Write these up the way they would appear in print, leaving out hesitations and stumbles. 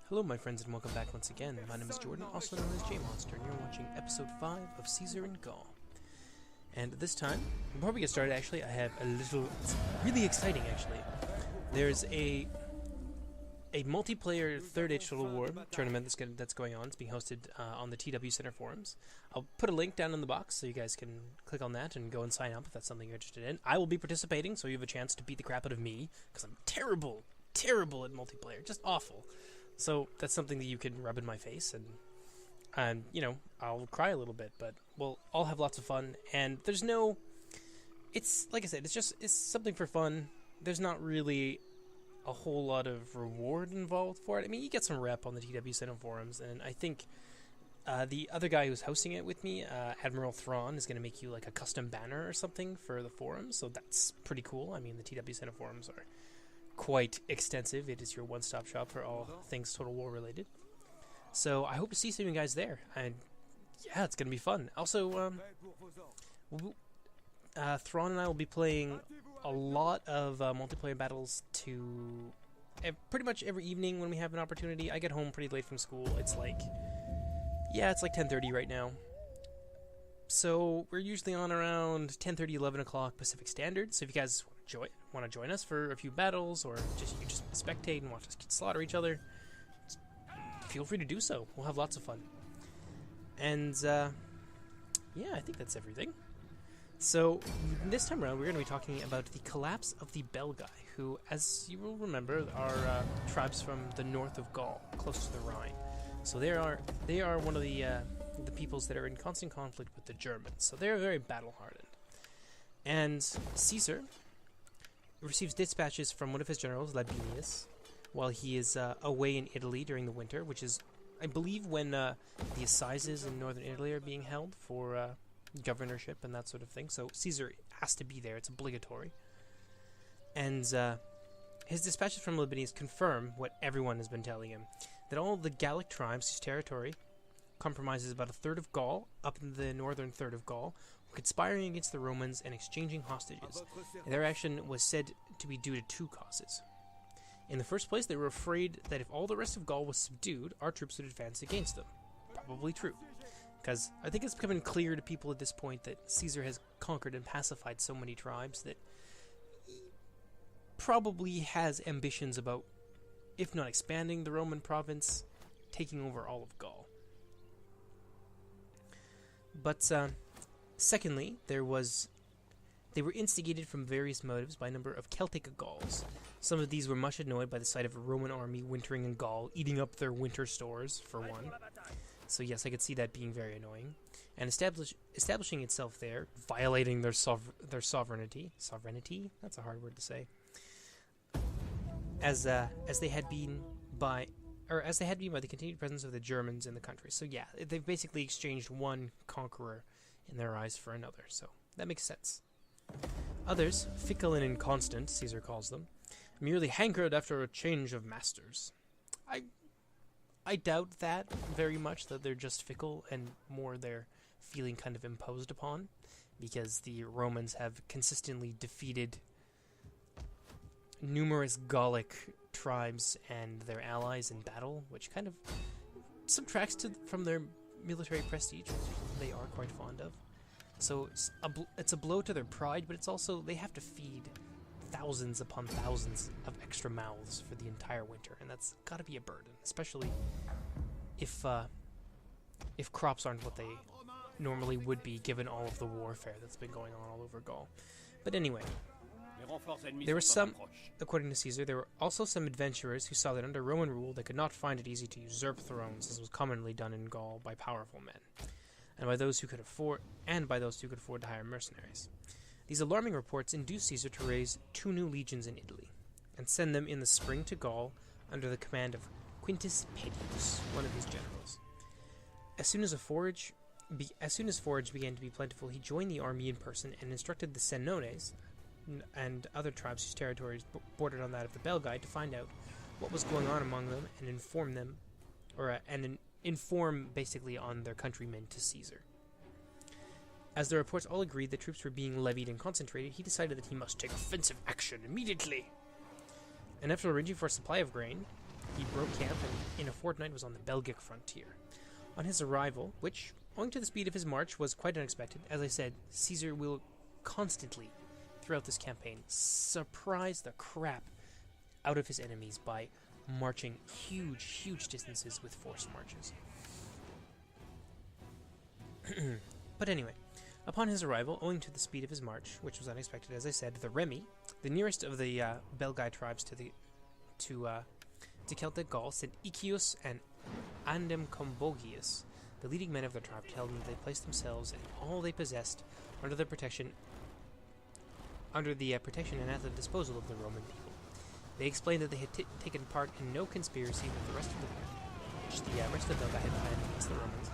Hello my friends and welcome back once again. My name is Jordan, also known as J-Monster, and you're watching episode 5 of Caesar and Gaul. And this time, before we get started actually, I have a little, it's really exciting actually. There's a multiplayer Third Age Total War tournament that's going on. It's being hosted on the TW Center forums. I'll put a link down in the box so you guys can click on that and go and sign up if that's something you're interested in. I will be participating, so you have a chance to beat the crap out of me, because I'm terrible at multiplayer, just awful. So that's something that you can rub in my face, and you know, I'll cry a little bit, but we'll all have lots of fun. And there's no, it's like I said, it's something for fun. There's not really a whole lot of reward involved for it. I mean, you get some rep on the TW Center forums, and I think the other guy who's hosting it with me, Admiral Thrawn, is going to make you like a custom banner or something for the forums, so that's pretty cool. I mean, the TW Center forums are quite extensive. It is your one-stop shop for all things Total War related. So I hope to see some of you guys there, and yeah, it's gonna be fun. Also, Thrawn and I will be playing a lot of multiplayer battles to pretty much every evening when we have an opportunity. I get home pretty late from school. It's like 10:30 right now. So we're usually on around 10:30, 11 o'clock Pacific Standard. So if you guys want to join us for a few battles, or you just spectate and watch us slaughter each other, feel free to do so. We'll have lots of fun. And yeah, I think that's everything. So this time around, we're going to be talking about the collapse of the Belgae, who, as you will remember, are tribes from the north of Gaul, close to the Rhine. So they are one of the peoples that are in constant conflict with the Germans. So they're very battle-hardened. And Caesar receives dispatches from one of his generals, Labienus, while he is away in Italy during the winter, which is, I believe, when the assizes in northern Italy are being held for governorship and that sort of thing. So Caesar has to be there. It's obligatory. And his dispatches from Labienus confirm what everyone has been telling him, that all the Gallic tribes whose territory compromises about a third of Gaul, up in the northern third of Gaul, were conspiring against the Romans and exchanging hostages. And their action was said to be due to two causes. In the first place, they were afraid that if all the rest of Gaul was subdued, our troops would advance against them. Probably true, because I think it's becoming clear to people at this point that Caesar has conquered and pacified so many tribes that he probably has ambitions about, if not expanding the Roman province, taking over all of Gaul. But secondly, they were instigated from various motives by a number of Celtic Gauls. Some of these were much annoyed by the sight of a Roman army wintering in Gaul, eating up their winter stores, for one. So yes, I could see that being very annoying. And establishing itself there, violating their sovereignty. Sovereignty? That's a hard word to say. As they had been by the continued presence of the Germans in the country. So yeah, they've basically exchanged one conqueror in their eyes for another, so that makes sense. Others, fickle and inconstant, Caesar calls them, merely hankered after a change of masters. I doubt that very much, that they're just fickle and more they're feeling kind of imposed upon, because the Romans have consistently defeated numerous Gallic tribes and their allies in battle, which kind of subtracts from their military prestige, which they are quite fond of. So it's a blow to their pride, but it's also, they have to feed thousands upon thousands of extra mouths for the entire winter, and that's got to be a burden, especially if crops aren't what they normally would be, given all of the warfare that's been going on all over Gaul. But anyway, there were some, according to Caesar, there were also some adventurers who saw that under Roman rule they could not find it easy to usurp thrones, as was commonly done in Gaul by powerful men, and by those who could afford to hire mercenaries. These alarming reports induced Caesar to raise 2 new legions in Italy, and send them in the spring to Gaul under the command of Quintus Pedius, one of his generals. As soon as forage began to be plentiful, he joined the army in person and instructed the Senones and other tribes whose territories bordered on that of the Belgae to find out what was going on among them and inform them, inform basically on their countrymen to Caesar. As the reports all agreed that troops were being levied and concentrated, he decided that he must take offensive action immediately. And after arranging for a supply of grain, he broke camp in in a fortnight was on the Belgic frontier. On his arrival, which, owing to the speed of his march, was quite unexpected, as I said, Caesar will constantly, throughout this campaign, surprise the crap out of his enemies by marching huge distances with forced marches. But anyway, upon his arrival, owing to the speed of his march, which was unexpected, as I said, the Remi, the nearest of the Belgae tribes to Celtic Gaul, sent Icius and Andemcombogius, the leading men of their tribe, to tell them that they placed themselves and all they possessed under the protection and at the disposal of the Roman people. They explained that they had taken part in no conspiracy with the rest of the Belgae had planned against the Romans,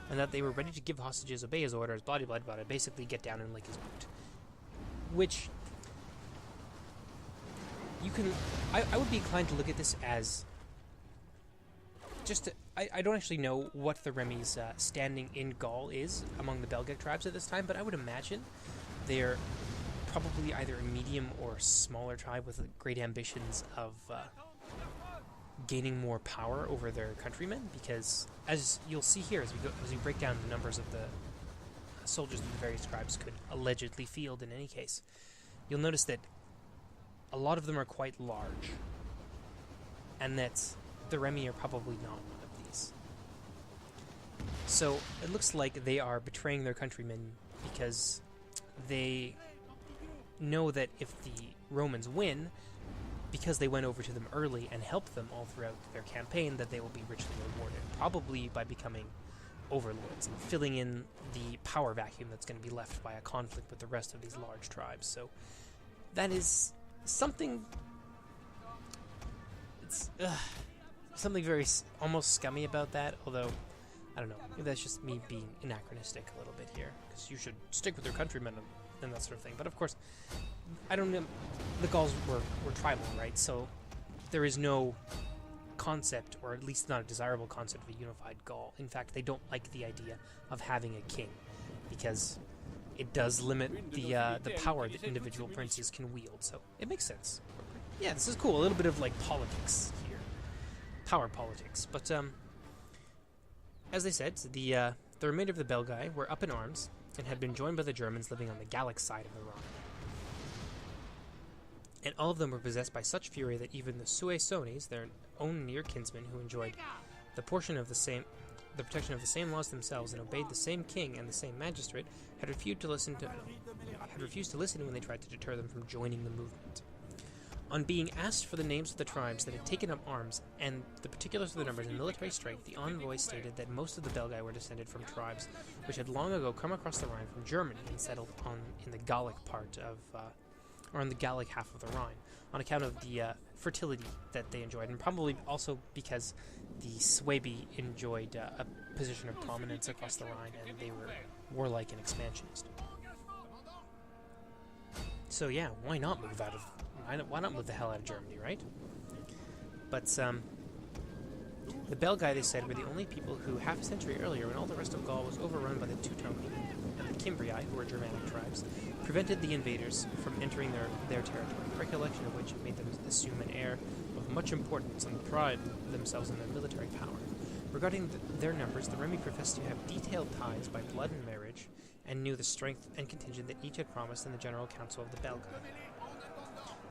and that they were ready to give hostages, obey his orders, blah blah blah, basically get down and lick his boot. Which you can, I would be inclined to look at this as just I don't actually know what the Remi's standing in Gaul is among the Belgic tribes at this time, but I would imagine they're probably either a medium or smaller tribe with great ambitions of gaining more power over their countrymen, because as you'll see here as we break down the numbers of the soldiers that the various tribes could allegedly field in any case, you'll notice that a lot of them are quite large, and that the Remi are probably not one of these. So it looks like they are betraying their countrymen because they know that if the Romans win, because they went over to them early and helped them all throughout their campaign, that they will be richly rewarded, probably by becoming overlords and filling in the power vacuum that's going to be left by a conflict with the rest of these large tribes. So that is something, it's something very almost scummy about that, although I don't know, maybe that's just me being anachronistic a little bit here, because you should stick with your countrymen and that sort of thing. But of course, I don't know, the Gauls were tribal, right? So there is no concept, or at least not a desirable concept, of a unified Gaul. In fact, they don't like the idea of having a king, because it does limit the power that individual princes can wield. So it makes sense. Yeah, this is cool. A little bit of like politics here, power politics. But as they said, the remainder of the Belgae were up in arms and had been joined by the Germans living on the Gallic side of the Rhine. And all of them were possessed by such fury that even the Suessones, their own near kinsmen who enjoyed the protection of the same laws themselves and obeyed the same king and the same magistrate, had refused to listen when they tried to deter them from joining the movement. On being asked for the names of the tribes that had taken up arms and the particulars of their numbers and military strength, the envoy stated that most of the Belgae were descended from tribes which had long ago come across the Rhine from Germany and settled in the Gallic part of, or in the Gallic half of the Rhine, on account of the fertility that they enjoyed, and probably also because the Suebi enjoyed a position of prominence across the Rhine, and they were warlike and expansionist. So yeah, why not move the hell out of Germany, right? But the Belgae, they said, were the only people who, half a century earlier, when all the rest of Gaul was overrun by the Teutoni and the Cimbrii, who were Germanic tribes, prevented the invaders from entering their territory, recollection of which made them assume an air of much importance and pride themselves in their military power. Regarding their numbers, the Remi professed to have detailed ties by blood and marriage, and knew the strength and contingent that each had promised in the general council of the Belgae.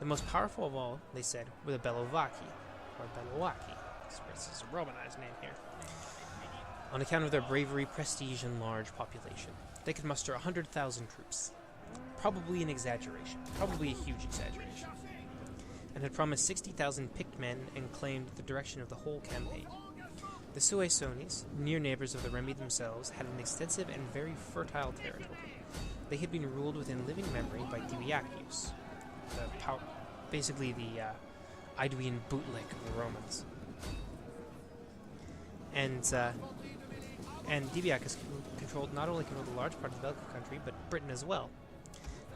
The most powerful of all, they said, were the Bellovaci, or Bellowaki. This is a Romanized name here. On account of their bravery, prestige, and large population, they could muster 100,000 troops. Probably an exaggeration, probably a huge exaggeration, and had promised 60,000 picked men and claimed the direction of the whole campaign. The Suessones, near neighbors of the Remi themselves, had an extensive and very fertile territory. They had been ruled within living memory by Dibiacus, basically the Aeduan bootleg of the Romans. And Dibiacus not only controlled a large part of the Belgian country, but Britain as well.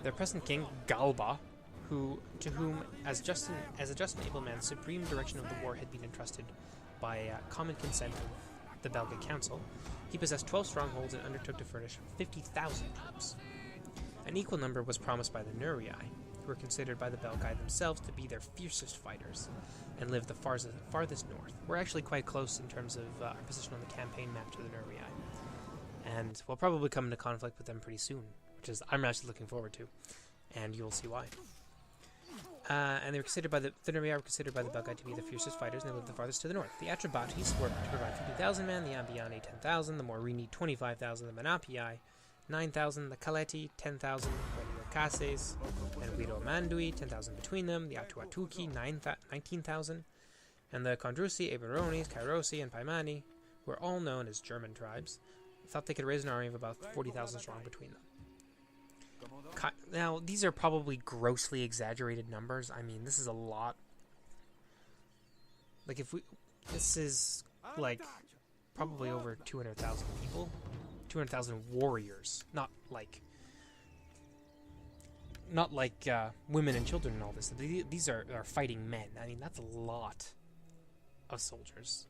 Their present king, Galba, to whom, as a just and able man, supreme direction of the war had been entrusted by common consent of the Belgian Council, he possessed 12 strongholds and undertook to furnish 50,000 troops. An equal number was promised by the Nurii, who were considered by the Belgae themselves to be their fiercest fighters, and lived the farthest north. We're actually quite close in terms of our position on the campaign map to the Nervii, and we'll probably come into conflict with them pretty soon, which is I'm actually looking forward to, and you'll see why. And they were considered by the Nervii were considered by the Belgae to be the fiercest fighters, and they lived the farthest to the north. The Atrebates were to provide 50,000 men, the Ambiani 10,000, the Morini 25,000, the Menapii 9,000, the Caleti 10,000, the Cases and Guido Mandui 10,000 between them, the Atuatuki 19,000, and the Condrusi, Eburones, Kairosi, and Paimani, who are all known as German tribes, thought they could raise an army of about 40,000 strong between them. Now, these are probably grossly exaggerated numbers. I mean, this is a lot. Like, this is, like, probably over 200,000 people. 200,000 warriors. Not like women and children and all this. These are fighting men. I mean, that's a lot of soldiers.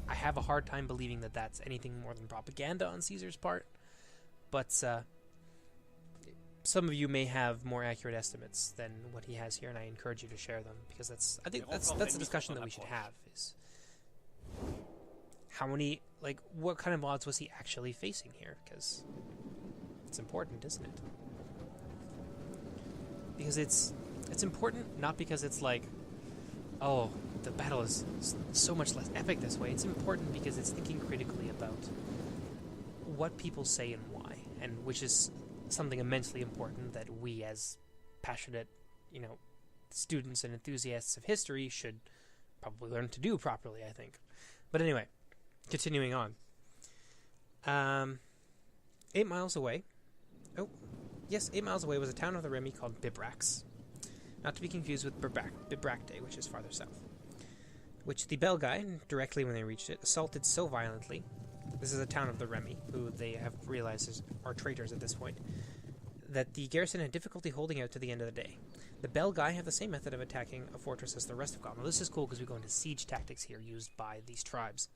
I have a hard time believing that that's anything more than propaganda on Caesar's part. But, some of you may have more accurate estimates than what he has here, and I encourage you to share them, because I think that's a discussion that we should have, is how many, like, what kind of odds was he actually facing here? Because it's important, isn't it? Because it's important not because it's like, oh, the battle is so much less epic this way. It's important because it's thinking critically about what people say and why, and which is something immensely important that we as passionate, students and enthusiasts of history should probably learn to do properly, I think. But anyway, continuing on. 8 miles away. 8 miles away was a town of the Remi called Bibrax. Not to be confused with Bibracte, which is farther south. Which the Belgae, directly when they reached it, assaulted so violently. This is a town of the Remi, who they have realized are traitors at this point, that the garrison had difficulty holding out to the end of the day. The Belgae have the same method of attacking a fortress as the rest of Gaul. Now this is cool because we go into siege tactics here used by these tribes.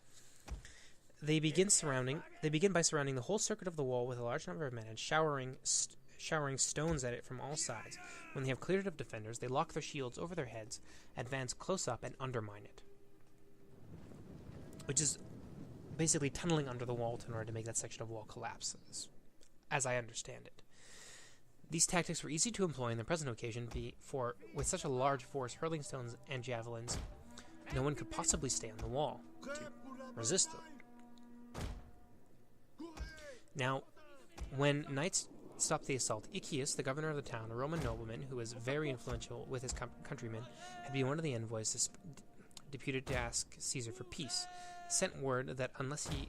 They begin by surrounding the whole circuit of the wall with a large number of men and showering stones at it from all sides. When they have cleared it of defenders, they lock their shields over their heads, advance close up, and undermine it. Which is basically tunneling under the wall in order to make that section of wall collapse, as I understand it. These tactics were easy to employ on the present occasion, for with such a large force hurling stones and javelins, no one could possibly stay on the wall to resist them. Now, when knights stopped the assault, Iccius, the governor of the town, a Roman nobleman who was very influential with his countrymen, had been one of the envoys deputed to ask Caesar for peace, sent word that unless he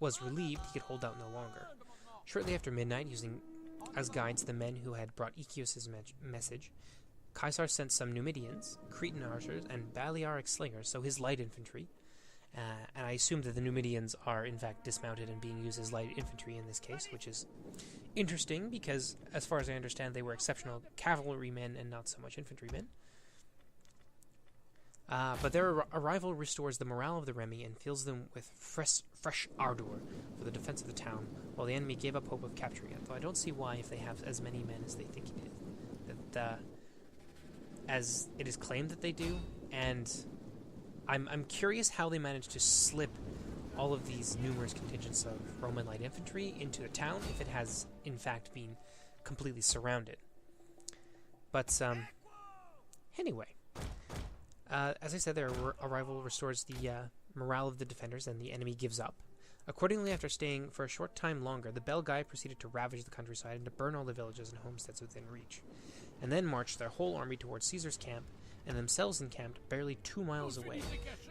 was relieved, he could hold out no longer. Shortly after midnight, using as guides the men who had brought Iccius' message, Caesar sent some Numidians, Cretan archers, and Balearic slingers, so his light infantry, and I assume that the Numidians are in fact dismounted and being used as light infantry in this case, which is interesting because, as far as I understand, they were exceptional cavalrymen and not so much infantrymen. But their arrival restores the morale of the Remi and fills them with fresh ardor for the defense of the town, while the enemy gave up hope of capturing it. Though I don't see why, if they have as many men as they think it is, as it is claimed that they do. And I'm curious how they managed to slip all of these numerous contingents of Roman light infantry into the town if it has in fact been completely surrounded. But anyway. As I said, their arrival restores the morale of the defenders, and the enemy gives up. Accordingly, after staying for a short time longer, the Belgae proceeded to ravage the countryside and to burn all the villages and homesteads within reach, and then marched their whole army towards Caesar's camp, and themselves encamped barely 2 miles away.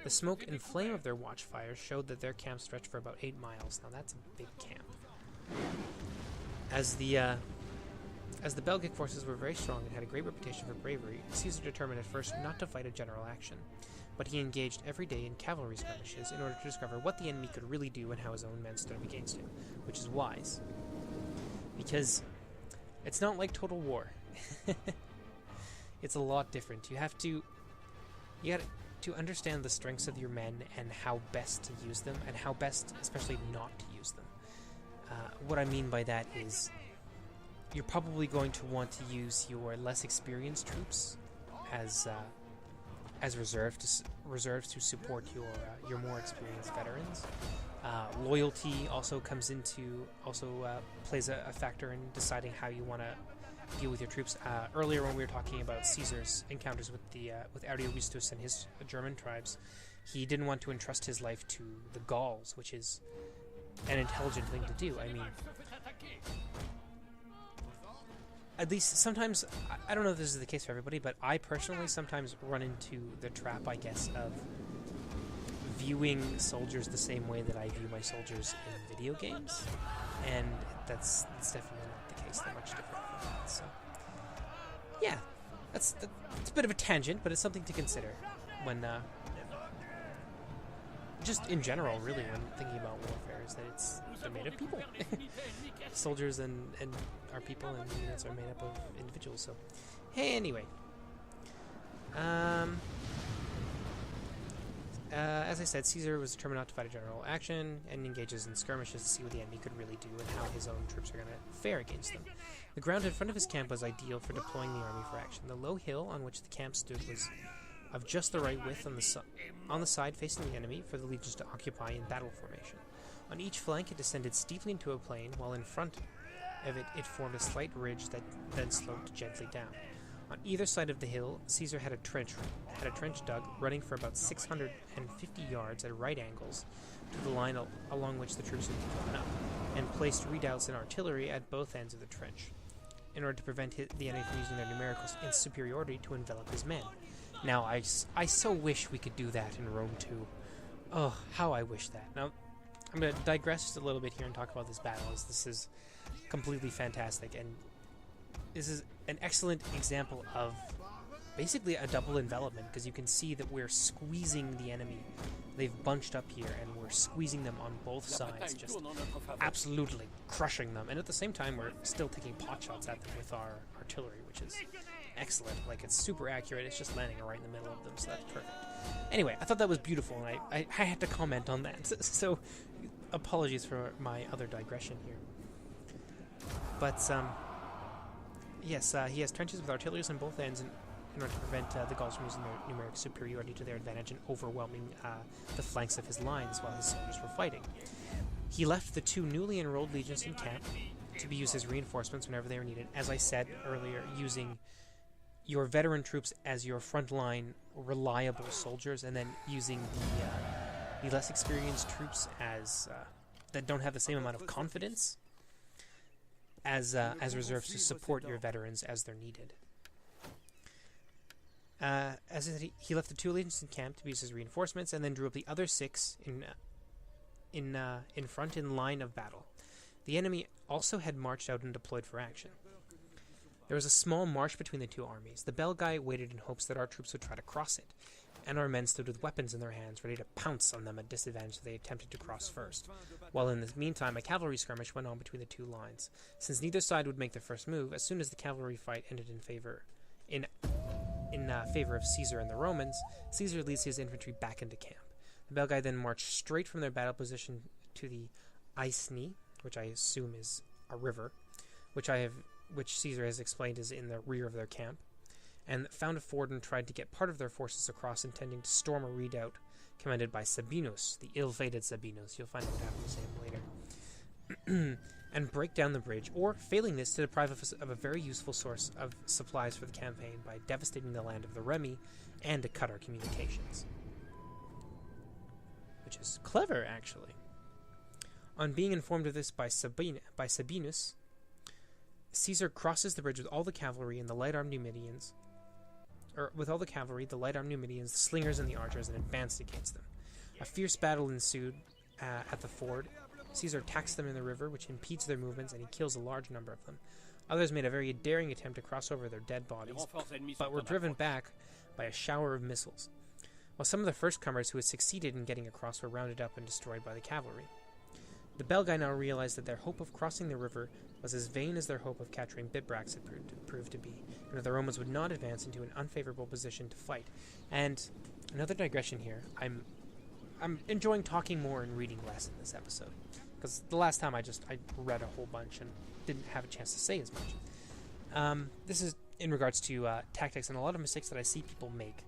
The smoke and flame of their watchfires showed that their camp stretched for about 8 miles. Now that's a big camp. As the Belgic forces were very strong and had a great reputation for bravery, Caesar determined at first not to fight a general action, but he engaged every day in cavalry skirmishes in order to discover what the enemy could really do and how his own men stood up against him, which is wise. Because it's not like Total War. It's a lot different. You got to understand the strengths of your men and how best to use them, and how best, especially, not to use them. What I mean by that is, you're probably going to want to use your less experienced troops as reserves to support your more experienced veterans. Loyalty also plays a factor in deciding how you want to deal with your troops. Earlier, when we were talking about Caesar's encounters with Ariovistus and his German tribes, he didn't want to entrust his life to the Gauls, which is an intelligent thing to do. I mean, at least sometimes, I don't know if this is the case for everybody, but I personally sometimes run into the trap, I guess, of viewing soldiers the same way that I view my soldiers in video games, and that's definitely not the case. They're much different from that. So, yeah, it's a bit of a tangent, but it's something to consider when, just in general, really, when thinking about warfare, is that they're made of people. Soldiers and are people, and units are made up of individuals. So, hey, anyway. As I said, Caesar was determined not to fight a general action and engages in skirmishes to see what the enemy could really do and how his own troops are going to fare against them. The ground in front of his camp was ideal for deploying the army for action. The low hill on which the camp stood was of just the right width on the side facing the enemy for the legions to occupy in battle formation. On each flank it descended steeply into a plain, while in front of it formed a slight ridge that then sloped gently down. On either side of the hill, Caesar had a trench dug, running for about 650 yards at right angles to the line along which the troops would be drawn up, and placed redoubts and artillery at both ends of the trench, in order to prevent the enemy from using their numerical superiority to envelop his men. Now, I so wish we could do that in Rome too. Oh, how I wish that. Now, I'm going to digress just a little bit here and talk about this battle, as this is completely fantastic, and this is an excellent example of basically a double envelopment, because you can see that we're squeezing the enemy. They've bunched up here, and we're squeezing them on both sides, just absolutely crushing them. And at the same time, we're still taking pot shots at them with our artillery, which is excellent. Like, it's super accurate. It's just landing right in the middle of them, so that's perfect. Anyway, I thought that was beautiful, and I had to comment on that. So, apologies for my other digression here. But, yes, he has trenches with artillery on both ends in order to prevent the Gauls from using their numeric superiority to their advantage and overwhelming the flanks of his lines while his soldiers were fighting. He left the two newly enrolled legions in camp to be used as reinforcements whenever they were needed. As I said earlier, using your veteran troops as your frontline reliable soldiers, and then using the less experienced troops as that don't have the same amount of confidence as reserves to support your veterans as they're needed. As I said, he left the two legions in camp to be used as reinforcements, and then drew up the other 6 in front in line of battle. The enemy also had marched out and deployed for action. There was a small marsh between the two armies. The Belgae waited in hopes that our troops would try to cross it, and our men stood with weapons in their hands, ready to pounce on them at disadvantage if they attempted to cross first. While in the meantime, a cavalry skirmish went on between the two lines. Since neither side would make the first move, as soon as the cavalry fight ended in favor of Caesar and the Romans, Caesar leads his infantry back into camp. The Belgae then marched straight from their battle position to the Aisne, which I assume is a river, which Caesar has explained is in the rear of their camp, and found a ford and tried to get part of their forces across, intending to storm a redoubt commanded by Sabinus, the ill-fated Sabinus. You'll find out what happens to him later. And break down the bridge, or, failing this, to deprive us of a very useful source of supplies for the campaign by devastating the land of the Remi and to cut our communications. Which is clever, actually. On being informed of this by Sabinus, Caesar crosses the bridge with all the cavalry and the light-armed Numidians, the slingers and the archers, and advanced against them. A fierce battle ensued at the ford. Caesar attacks them in the river, which impedes their movements, and he kills a large number of them. Others made a very daring attempt to cross over their dead bodies, but were driven back by a shower of missiles, while some of the first-comers who had succeeded in getting across were rounded up and destroyed by the cavalry. The Belgae now realized that their hope of crossing the river was as vain as their hope of capturing Bibrax had proved to be, and that the Romans would not advance into an unfavorable position to fight. And another digression here, I'm enjoying talking more and reading less in this episode, because the last time I read a whole bunch and didn't have a chance to say as much. This is in regards to tactics and a lot of mistakes that I see people make.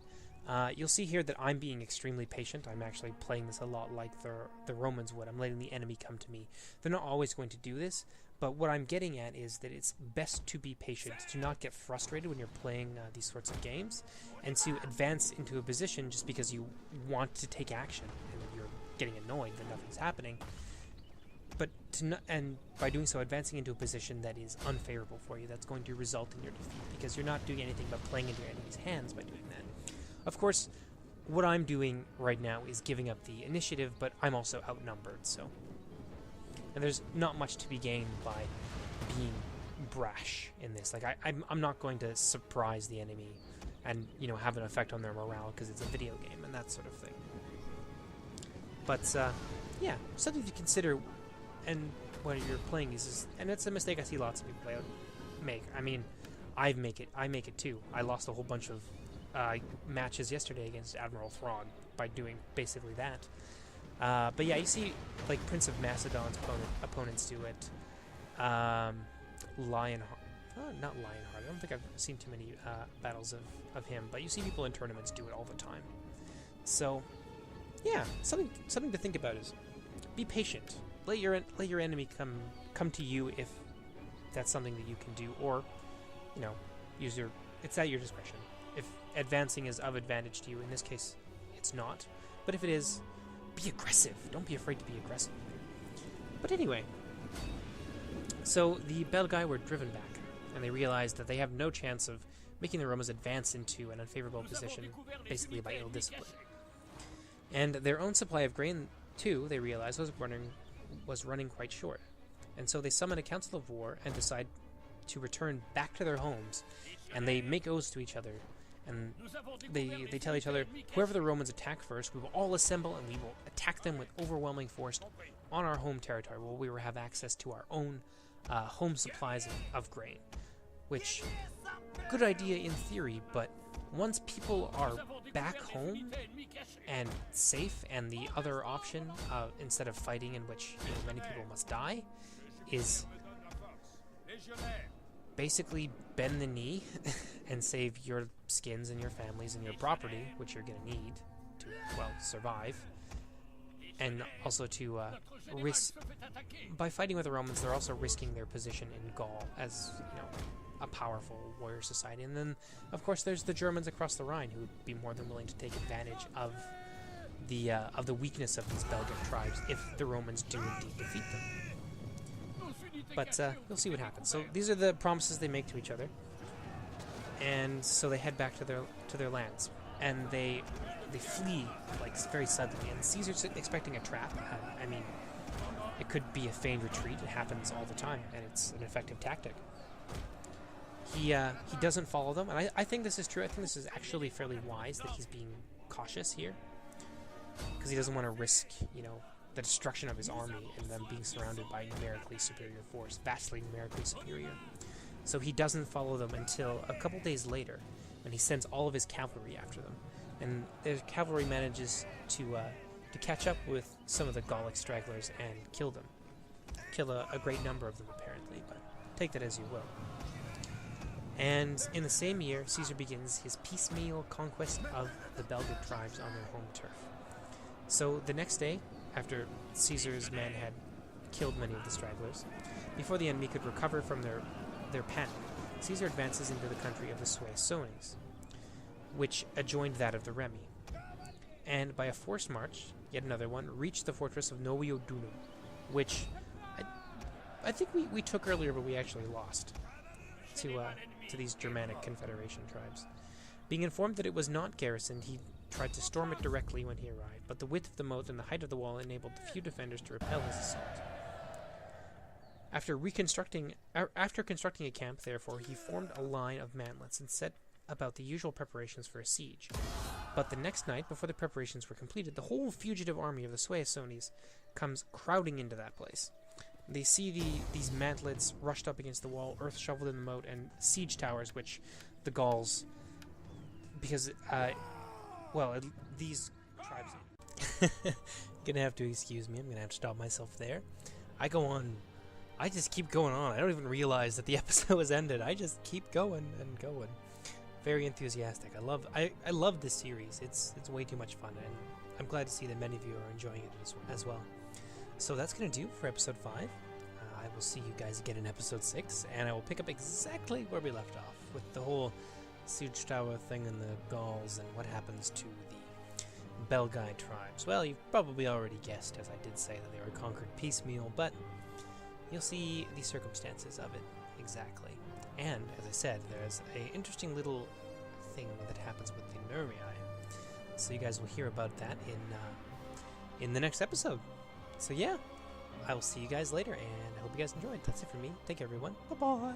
You'll see here that I'm being extremely patient. I'm actually playing this a lot like the Romans would. I'm letting the enemy come to me. They're not always going to do this, but what I'm getting at is that it's best to be patient, to not get frustrated when you're playing these sorts of games, and to advance into a position just because you want to take action and you're getting annoyed that nothing's happening. But and by doing so, advancing into a position that is unfavorable for you, that's going to result in your defeat, because you're not doing anything but playing into your enemy's hands by doing that. Of course, what I'm doing right now is giving up the initiative, but I'm also outnumbered, so... And there's not much to be gained by being brash in this. Like, I'm not going to surprise the enemy and, you know, have an effect on their morale because it's a video game and that sort of thing. But, yeah, something to consider and when you're playing is, and it's a mistake I see lots of people make. I mean, I make it too. I lost a whole bunch of matches yesterday against Admiral Throg by doing basically that. But yeah, you see, like, Prince of Macedon's opponents do it. Lionheart. Not Lionheart. I don't think I've seen too many battles of him, but you see people in tournaments do it all the time. So, yeah, something to think about is be patient. Let your enemy come to you if that's something that you can do, or, you know, it's at your discretion. If advancing is of advantage to you, in this case, it's not. But if it is, be aggressive. Don't be afraid to be aggressive. But anyway, so the Belgae were driven back, and they realized that they have no chance of making the Romans advance into an unfavorable position, basically by ill discipline. And their own supply of grain, too, they realized was running quite short. And so they summon a council of war and decide to return back to their homes, and they make oaths to each other. And they tell each other, whoever the Romans attack first, we will all assemble and we will attack them with overwhelming force on our home territory, where we will have access to our own home supplies of grain. Which, good idea in theory, but once people are back home and safe, and the other option, instead of fighting in which, you know, many people must die, is basically bend the knee and save your skins and your families and your property, which you're going to need to, well, survive. And also to risk, by fighting with the Romans, they're also risking their position in Gaul as, you know, a powerful warrior society. And then, of course, there's the Germans across the Rhine who would be more than willing to take advantage of the weakness of these Belgian tribes if the Romans do indeed defeat them. But you'll see what happens. So these are the promises they make to each other, and so they head back to their lands, and they flee, like, very suddenly. And Caesar's expecting a trap. I mean, it could be a feigned retreat. It happens all the time, and it's an effective tactic. He doesn't follow them, and I think this is true. I think this is actually fairly wise that he's being cautious here, because he doesn't want to risk, you know, the destruction of his army and them being surrounded by numerically superior force, vastly numerically superior. So he doesn't follow them until a couple days later, when he sends all of his cavalry after them. And the cavalry manages to catch up with some of the Gallic stragglers and kill them. Kill a great number of them, apparently, but take that as you will. And in the same year, Caesar begins his piecemeal conquest of the Belgian tribes on their home turf. So the next day, after Caesar's men had killed many of the stragglers, before the enemy could recover from their panic, Caesar advances into the country of the Suessones, which adjoined that of the Remi, and by a forced march, yet another one, reached the fortress of Novio Dunum, which I think we took earlier, but we actually lost to these Germanic Confederation tribes. Being informed that it was not garrisoned, he tried to storm it directly when he arrived, but the width of the moat and the height of the wall enabled the few defenders to repel his assault. After constructing a camp, therefore, he formed a line of mantlets and set about the usual preparations for a siege. But the next night, before the preparations were completed, the whole fugitive army of the Suessones comes crowding into that place. They see these mantlets rushed up against the wall, earth shoveled in the moat, and siege towers, which the Gauls, because, these tribes... Gonna have to excuse me, I'm gonna have to stop myself there. I go on. I just keep going on. I don't even realize that the episode has ended. I just keep going and going. Very enthusiastic. I love this series. It's way too much fun, and I'm glad to see that many of you are enjoying it as well. So that's gonna do for episode 5. I will see you guys again in episode 6, and I will pick up exactly where we left off with the whole siege tower thing and the Gauls and what happens to the Belgae tribes. Well, you've probably already guessed, as I did say that they were conquered piecemeal, but you'll see the circumstances of it exactly. And, as I said, there's an interesting little thing that happens with the Nurii. So you guys will hear about that in the next episode. So yeah, I will see you guys later, and I hope you guys enjoyed. That's it for me. Take care, everyone. Bye-bye.